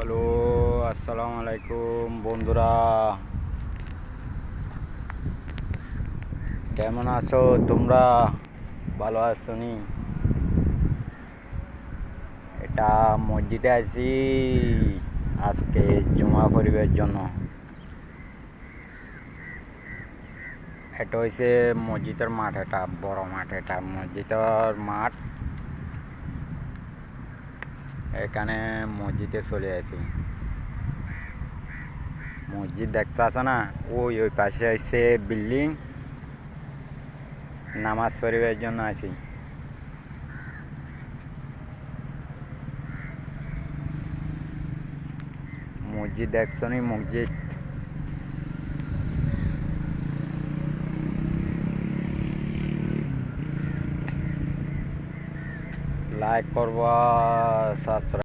Hello, আসসালামু আলাইকুম বন্ধুরা। কেমন আছো তোমরা? ভালো আছো নি? এটা মসজিদে আছি আজকে জুমা পরিবের জন্য। এটা হয়েছে মসজিদের মাঠ, এটা বড় মাঠ, এটা মসজিদের মাঠ। এখানে মসজিদে চলে আছি। মসজিদ দেখতে আসো না? ওই পাশে হচ্ছে বিল্ডিং। নামাজ পরিবের জন্য আছি। মসজিদ দেখছো নি? মসজিদ লাইক করবা, সাবস্ক্রাইব